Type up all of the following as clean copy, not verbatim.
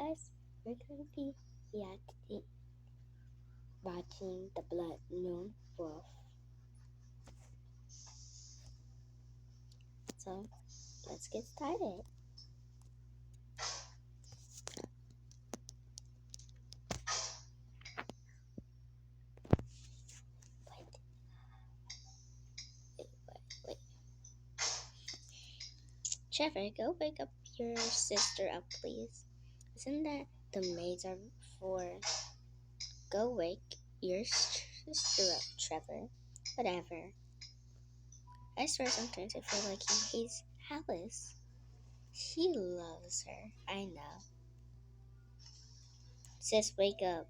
guys, we're gonna be reacting, watching the Blood Moon Wolf. So let's get started. Wait, wait. Trevor, go wake up your sister up, please. Isn't that the maids are for? Go wake your sister up, Trevor. Whatever. I swear sometimes I feel like he hates Alice. He loves her. I know. Sis, wake up.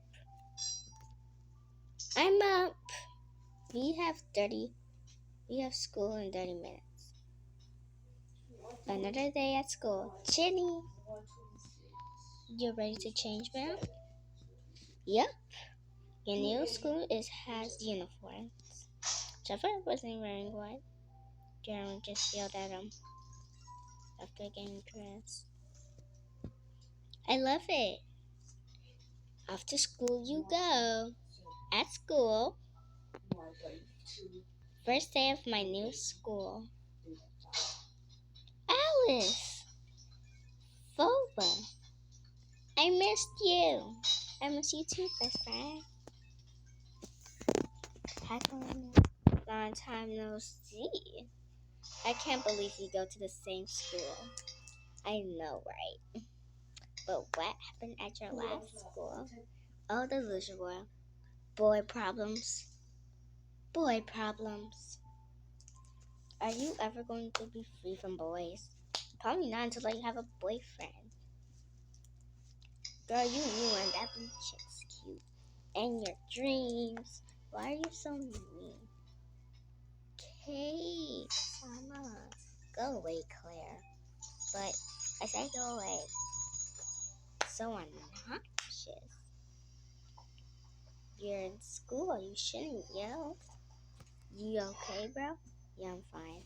I'm up. We have 30. We have school in 30 minutes. Another day at school. Jenny, you ready to change now? Yep. Your new school has uniforms. Trevor wasn't wearing one. Jeremy just yelled at him after getting dressed. I love it. Off to school you go. At school. First day of my new school. Alice! Boba! I missed you. I miss you too, best friend. Long time no see. I can't believe we go to the same school. I know, right? But what happened at your last school? Oh, the usual. Boy problems. Boy problems. Are you ever going to be free from boys? Probably not until you have a boyfriend. Girl, you knew when that blue chick's cute. And your dreams. Why are you so mean? Kate, Mama. Go away, Claire. But I said go away. So obnoxious. You're in school. You shouldn't yell. You okay, bro? Yeah, I'm fine.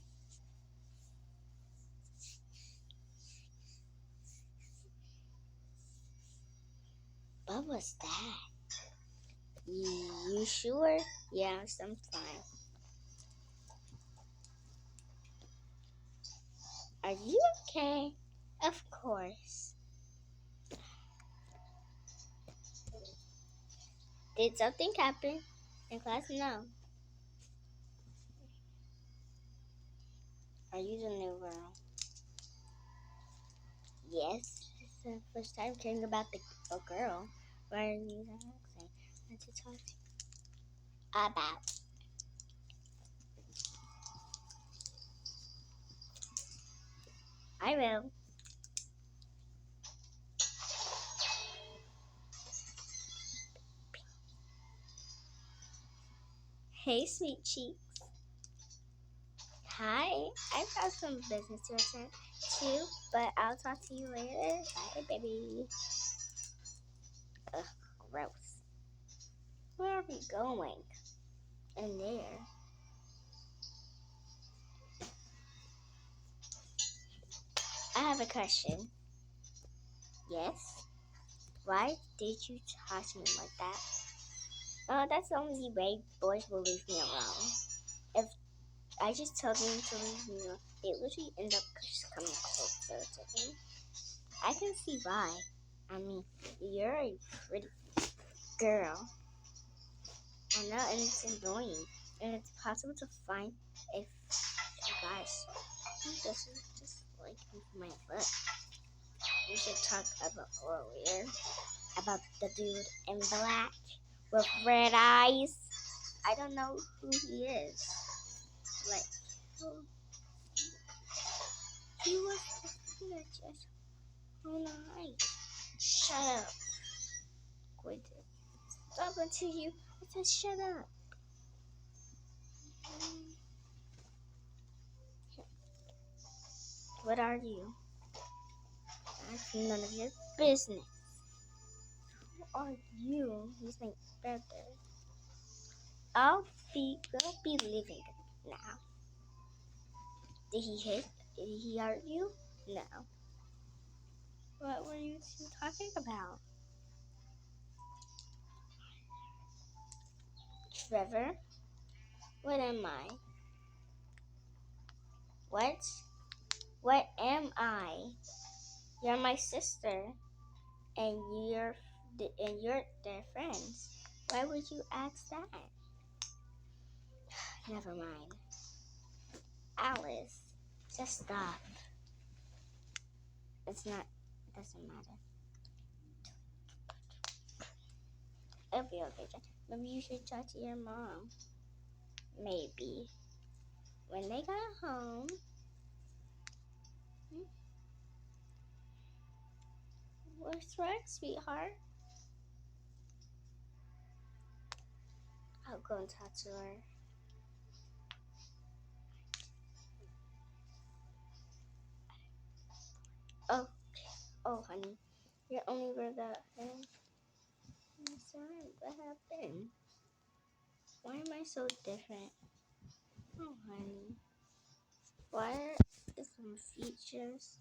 What was that? You sure? Yes, I'm fine. Are you okay? Of course. Did something happen in class? No. Are you the new girl? Yes. It's the first time hearing about a girl. Why are you asking? I want to talk to you about. I will. Hey, sweet cheeks. Hi. I've got some business to attend to, but I'll talk to you later. Bye, baby. Ugh, gross. Where are we going? In there. I have a question. Yes? Why did you talk to me like that? That's the only way boys will leave me alone. If I just told them to leave me alone, they literally end up just coming closer to me. I can see why. I mean, you're a pretty girl. I know, and it's annoying. And it's possible to find if guys doesn't just like me for my butt. We should talk about earlier about the dude in black with red eyes. I don't know who he is. Like, he was just oh nice. Shut up. Quit it. Stop until you. I said shut up. What are you? That's none of your business. Who are you? He's my brother. We'll be leaving now. Did he hurt you? No. What were you two talking about? Trevor? What am I? What? What am I? You're my sister, and you're their friends. Why would you ask that? Never mind. Alice, just stop. It's not. It doesn't matter. It'll be okay. Maybe you should talk to your mom. Maybe when they got home. What's right, sweetheart? I'll go and talk to her. Oh, honey, you're only without him. I'm sorry. What happened? Why am I so different? Oh, honey. What is some features?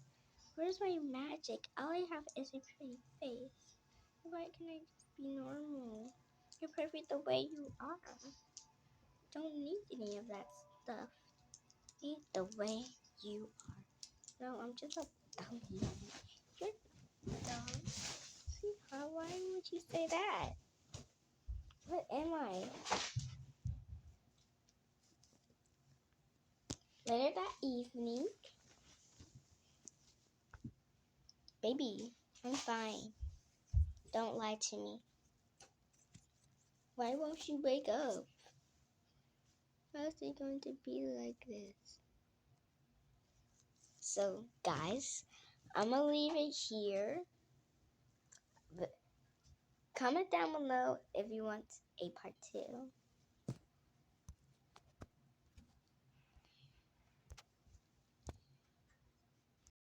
Where's my magic? All I have is a pretty face. Why can't I just be normal? You're perfect the way you are. Don't need any of that stuff. Be the way you are. No, I'm just a dummy. You're dumb. Sweetheart, why would you say that? What am I? Later that evening, baby, I'm fine. Don't lie to me. Why won't you wake up? How is it going to be like this? So, guys, I'm gonna leave it here. But comment down below if you want a part 2.